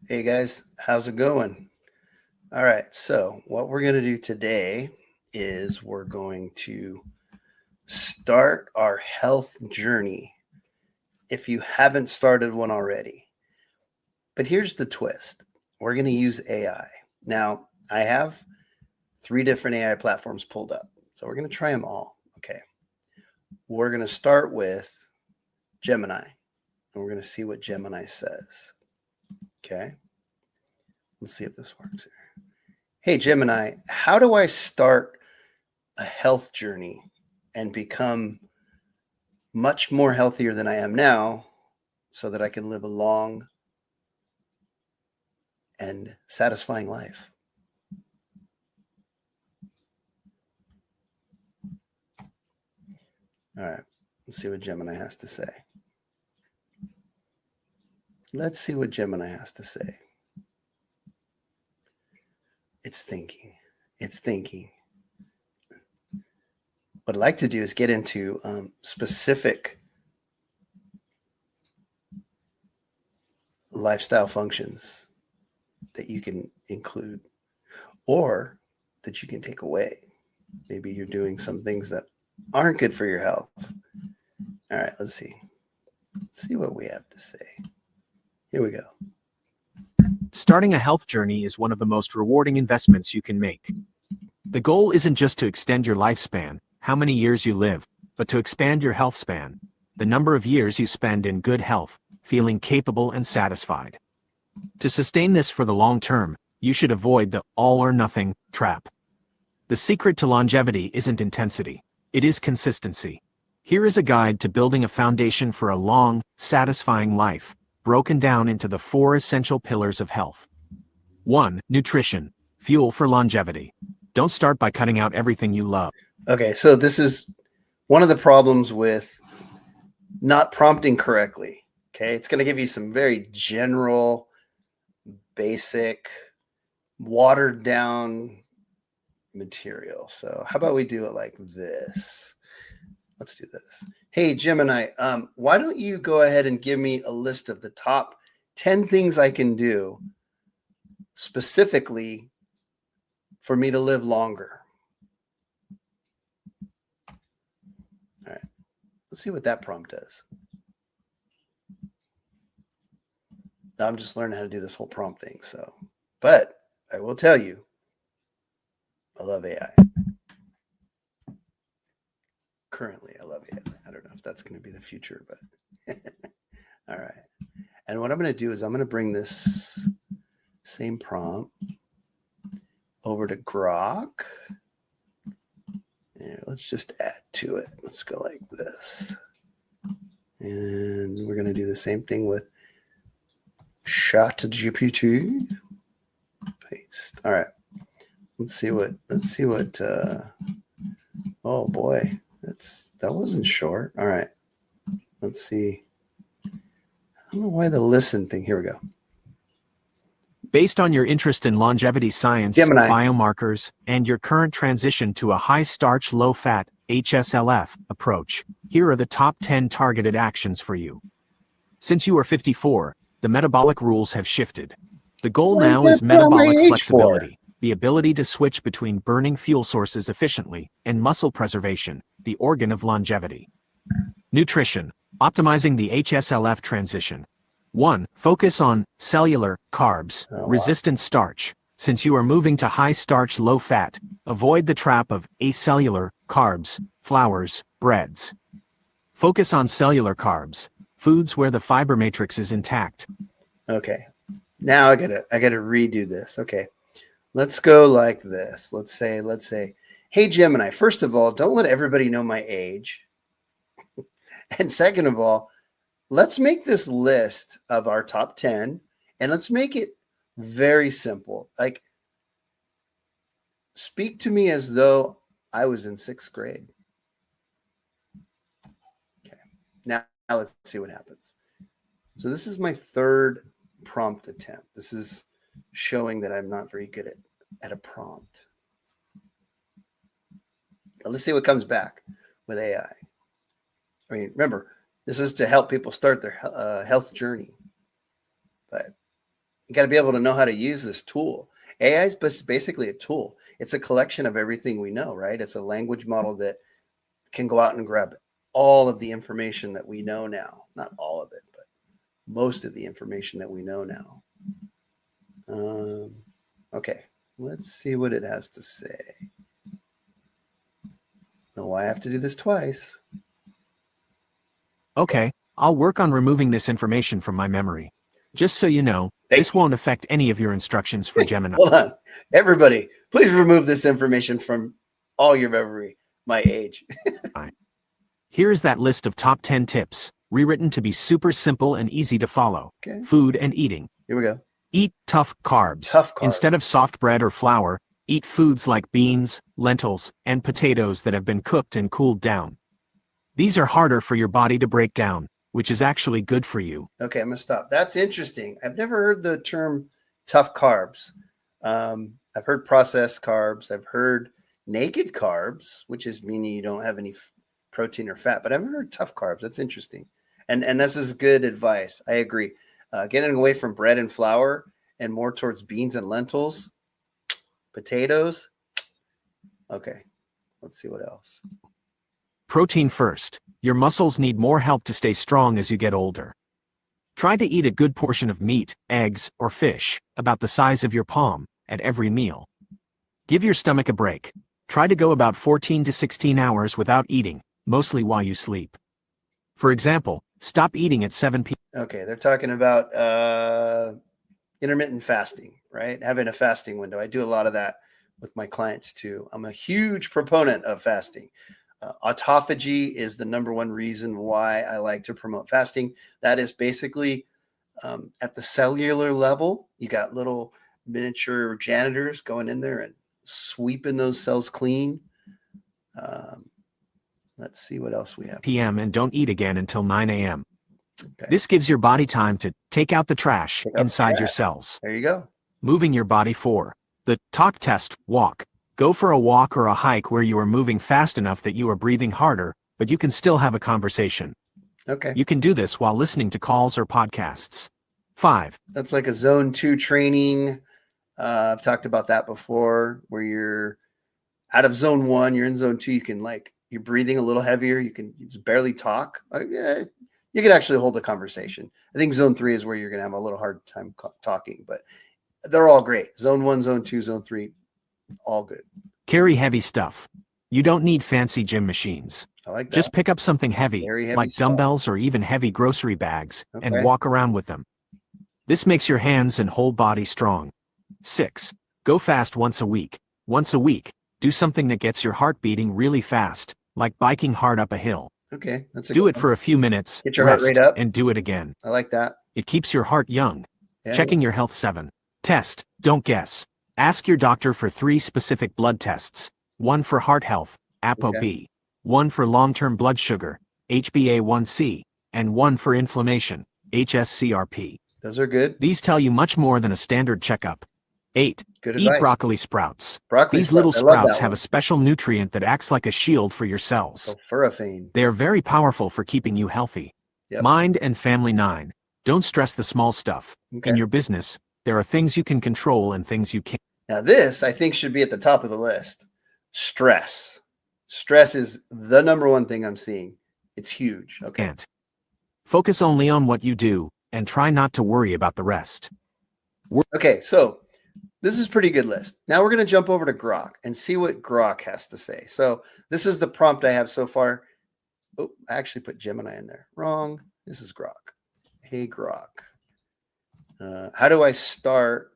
Hey guys, how's it going? All right, so what we're going to do today is we're going to start our health journey if you haven't started one already. But here's the twist, we're going to use AI. Now, I have 3 different AI platforms pulled up, so we're going to try them all. Okay, we're going to start with Gemini, and we're going to see what Gemini says. Okay, let's see if this works here. Hey, Gemini, how do I start a health journey and become much more healthier than I am now so that I can live a long and satisfying life? All right, let's see what Gemini has to say. Let's see what Gemini has to say. It's thinking. It's thinking. What I'd like to do is get into specific lifestyle functions that you can include or that you can take away. Maybe you're doing some things that aren't good for your health. All right, let's see. Let's see what we have to say. Here we go. Starting a health journey is one of the most rewarding investments you can make. The goal isn't just to extend your lifespan, how many years you live, but to expand your health span, the number of years you spend in good health, feeling capable and satisfied. To sustain this for the long term, you should avoid the all-or-nothing trap. The secret to longevity isn't intensity, it is consistency. Here is a guide to building a foundation for a long, satisfying life, broken down into the 4 essential pillars of health. 1. Nutrition, fuel for longevity. Don't start by cutting out everything you love. Okay, so this is one of the problems with not prompting correctly. Okay, it's going to give you some very general, basic, watered down material. So how about we do it like this? Let's do this. Hey, Gemini, why don't you go ahead and give me a list of the top 10 things I can do specifically for me to live longer? All right, let's see what that prompt does. Now I'm just learning how to do this whole prompt thing. So, but I will tell you, I love AI. Currently, I love AI. I don't know if that's going to be the future, but all right. And what I'm going to do is I'm going to bring this same prompt over to Grok. And let's just add to it. Let's go like this. And we're going to do the same thing with ChatGPT. Paste. All right. Let's see what oh boy. That wasn't short. All right. Let's see. I don't know why the listen thing. Here we go. Based on your interest in longevity science, Gemini. biomarkers, and your current transition to a high-starch, low-fat (HSLF) approach, here are the top 10 targeted actions for you. Since you are 54, the metabolic rules have shifted. The goal now is metabolic flexibility, the ability to switch between burning fuel sources efficiently, and muscle preservation, the organ of longevity. Nutrition, optimizing the HSLF transition. 1. Focus on cellular carbs, resistant starch. Since you are moving to high-starch, low-fat, avoid the trap of acellular carbs, flours, breads. Focus on cellular carbs, foods where the fiber matrix is intact. Okay. Now I gotta redo this. Okay. Let's go like this. Let's say, hey Gemini, first of all, don't let everybody know my age. And second of all, let's make this list of our top 10 and let's make it very simple. Like, speak to me as though I was in 6th grade. Okay. Now let's see what happens. So this is my 3rd prompt attempt. This is showing that I'm not very good at a prompt. Now let's see what comes back with AI. I mean, remember, this is to help people start their health journey. But You got to be able to know how to use this tool. AI is basically a tool. It's a collection of everything we know, right? It's a language model that can go out and grab all of the information that we know now. Not all of it, but most of the information that we know now. Okay, let's see what it has to say. No, I have to do this twice. Okay, I'll work on removing this information from my memory. Just so you know, this won't affect any of your instructions for Gemini. Hold on. Everybody, please remove this information from all your memory. My age. Here is that list of top 10 tips, rewritten to be super simple and easy to follow. Okay. Food and eating. Here we go. Eat tough carbs. Tough carbs. Instead of soft bread or flour, eat foods like beans, lentils, and potatoes that have been cooked and cooled down. These are harder for your body to break down, which is actually good for you. Okay, I'm going to stop. That's interesting. I've never heard the term tough carbs. I've heard processed carbs. I've heard naked carbs, which is meaning you don't have any protein or fat, but I've never heard tough carbs. That's interesting. And this is good advice. I agree. Getting away from bread and flour and more towards beans and lentils, potatoes. Okay, let's see what else. Protein first. Your muscles need more help to stay strong as you get older. Try to eat a good portion of meat, eggs, or fish, about the size of your palm, at every meal. Give your stomach a break. Try to go about 14 to 16 hours without eating, mostly while you sleep. For example, stop eating at 7 p.m. Okay, they're talking about intermittent fasting, right? Having a fasting window. I do a lot of that with my clients too. I'm a huge proponent of fasting. Autophagy is the number one reason why I like to promote fasting. That is basically at the cellular level. You got little miniature janitors going in there and sweeping those cells clean. Let's see what else we have. p.m. and don't eat again until 9 a.m. Okay. This gives your body time to take out the trash inside your cells. There you go. Moving your body for the talk test, walk. Go for a walk or a hike where you are moving fast enough that you are breathing harder, but you can still have a conversation. Okay. You can do this while listening to calls or podcasts. 5. That's like a zone 2 training. I've talked about that before, where you're out of zone 1, you're in zone 2. You can you're breathing a little heavier. You just barely talk. You can actually hold a conversation. I think zone 3 is where you're going to have a little hard time talking, but they're all great. Zone 1, zone 2, zone 3, all good. Carry heavy stuff. You don't need fancy gym machines. I like that. Just pick up something heavy, like dumbbells or even heavy grocery bags, and walk around with them. This makes your hands and whole body strong. 6. Go fast once a week. Once a week, do something that gets your heart beating really fast, like biking hard up a hill. Okay, that's do it for a few minutes, get your heart rate up, and do it again. I like that. It keeps your heart young. Yeah. Checking your health. 7. Test, don't guess. Ask your doctor for 3 specific blood tests. 1 for heart health, ApoB. 1 for long-term blood sugar, HbA1c, and 1 for inflammation, HSCRP. Those are good. These tell you much more than a standard checkup. 8. Good Eat advice. broccoli sprouts. Broccoli These little sprouts sprouts have a special nutrient that acts like a shield for your cells. Sulforaphane. They are very powerful for keeping you healthy. Yep. Mind and family. 9. Don't stress the small stuff. Okay. In your business, there are things you can control and things you can't. Now this, I think, should be at the top of the list. Stress. Stress is the number one thing I'm seeing. It's huge. Okay. Can't. Focus only on what you do, and try not to worry about the rest. Okay, so this is a pretty good list. Now we're going to jump over to Grok and see what Grok has to say. So this is the prompt I have so far. Oh, I actually put Gemini in there. Wrong. This is Grok. Hey, Grok. How do I start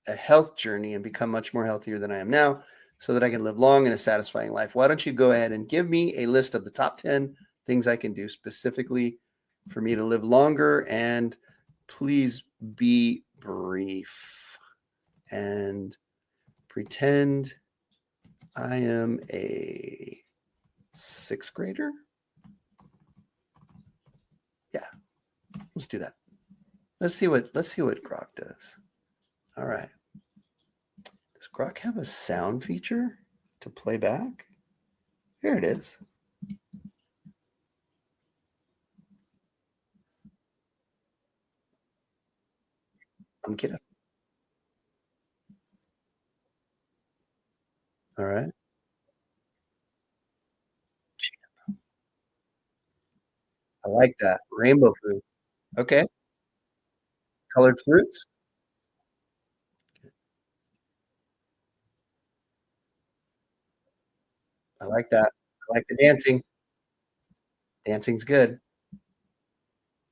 a health journey and become much more healthier than I am now so that I can live long and a satisfying life? Why don't you go ahead and give me a list of the top 10 things I can do specifically for me to live longer, and please be brief and pretend I am a 6th grader. Yeah, let's do that. Let's see what Grok does. All right. Does Grok have a sound feature to play back? Here it is. I'm kidding. All right. I like that. Rainbow fruit. Okay. Colored fruits. I like that. I like the dancing. Dancing's good.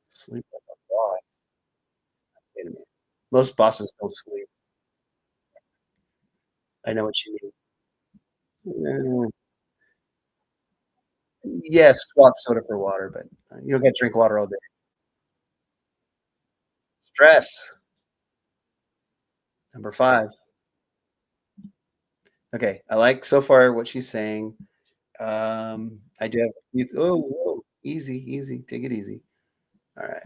Sleep like a boss. Wait a minute. Most bosses don't sleep. I know what you mean. Yes, swap soda for water, but you don't get to drink water all day. Stress, number 5. Okay, I like so far what she's saying. I do have a few whoa, easy, easy, take it easy. Alright,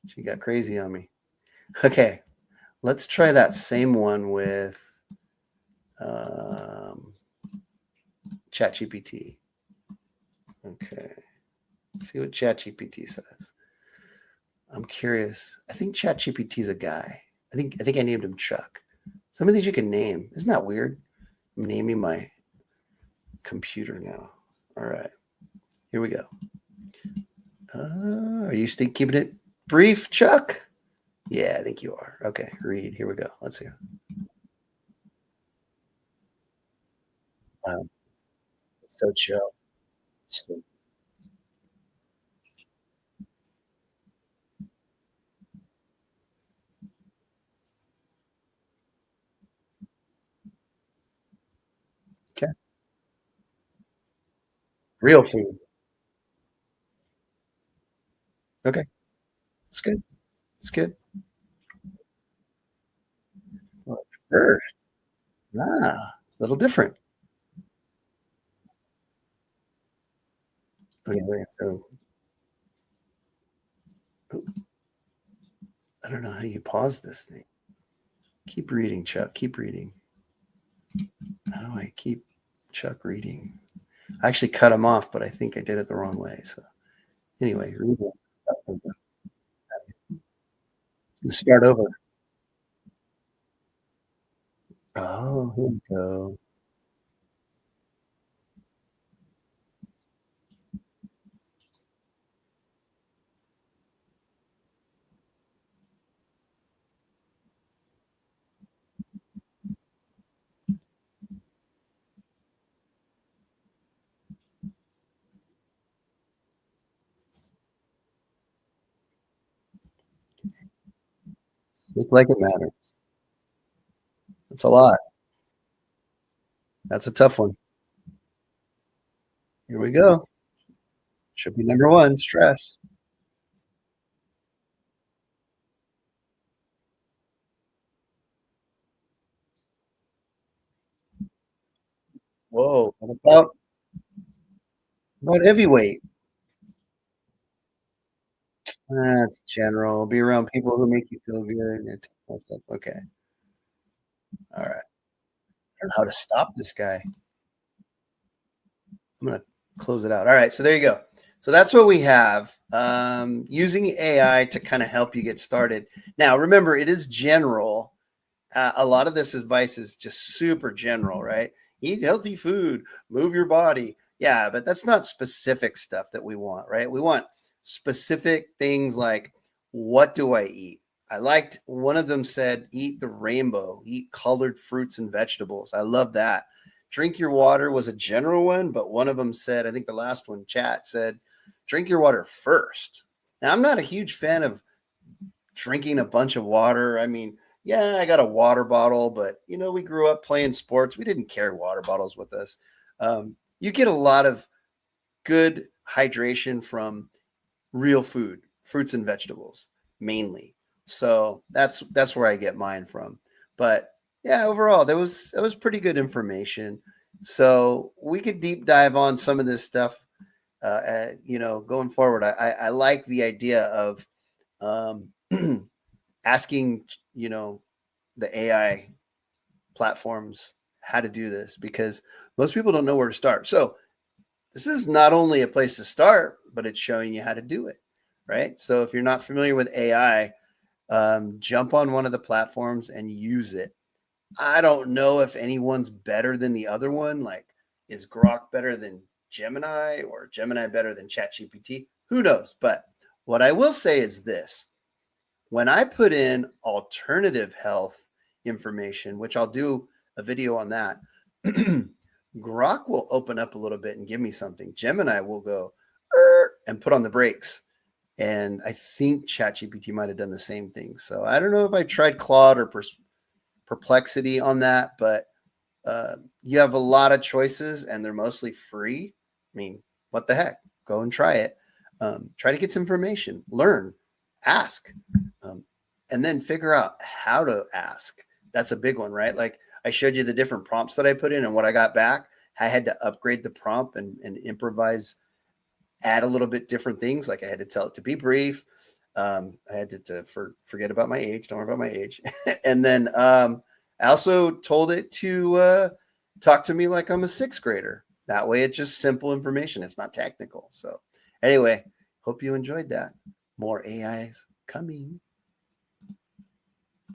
she got crazy on me. Okay, let's try that same one with, um, ChatGPT. Okay, see what ChatGPT says. I'm curious. I think ChatGPT is a guy. I think I named him Chuck. Some of these you can name. Isn't that weird? I'm naming my computer now. All right, here we go. Are you still keeping it brief, Chuck? Yeah, I think you are. Okay, read. Here we go. Let's see. Wow, so chill. So- Okay, real food. Okay, it's good. It's good. Well, first, ah, a little different. Okay, wait, so I don't know how you pause this thing. Keep reading, Chuck. Keep reading. How do I keep Chuck reading? I actually cut him off, but I think I did it the wrong way. So anyway, read it. Start over. Oh, here we go. Look like it matters. That's a lot. That's a tough one. Here we go. Should be number one, stress. Whoa. What about heavyweight? That's general. Be around people who make you feel good and take more stuff. Okay. All right. I don't know how to stop this guy. I'm gonna close it out. All right. So there you go. So that's what we have. Using AI to kind of help you get started. Now, remember, it is general. A lot of this advice is just super general, right? Eat healthy food, move your body. Yeah, but that's not specific stuff that we want, right? We want specific things like, what do I eat? I liked one of them said, eat the rainbow, eat colored fruits and vegetables. I love that. Drink your water was a general one, but one of them said, I think the last one, chat said, drink your water first. Now, I'm not a huge fan of drinking a bunch of water. I mean, yeah, I got a water bottle, but we grew up playing sports. We didn't carry water bottles with us. You get a lot of good hydration from real food, fruits and vegetables mainly. So that's where I get mine from. But yeah, overall, that was pretty good information. So we could deep dive on some of this stuff. Going forward, I like the idea of um, asking the AI platforms how to do this because most people don't know where to start. So this is not only a place to start, but it's showing you how to do it, right? So if you're not familiar with AI, Jump on one of the platforms and use it. I don't know if anyone's better than the other one. Like, is Grok better than Gemini or Gemini better than ChatGPT? Who knows? But what I will say is this. When I put in alternative health information, which I'll do a video on that, Grok will open up a little bit and give me something. Gemini will go and put on the brakes. And I think ChatGPT might have done the same thing. So I don't know if I tried Claude or Perplexity on that, but you have a lot of choices and they're mostly free. I mean, what the heck? Go and try it. Try to get some information, learn, ask, and then figure out how to ask. That's a big one, right? Like I showed you the different prompts that I put in and what I got back. I had to upgrade the prompt and improvise, add a little bit different things. Like I had to tell it to be brief. I had to forget about my age. Don't worry about my age. And then I also told it to talk to me like I'm a sixth grader. That way it's just simple information. It's not technical. So anyway, hope you enjoyed that. More AIs coming.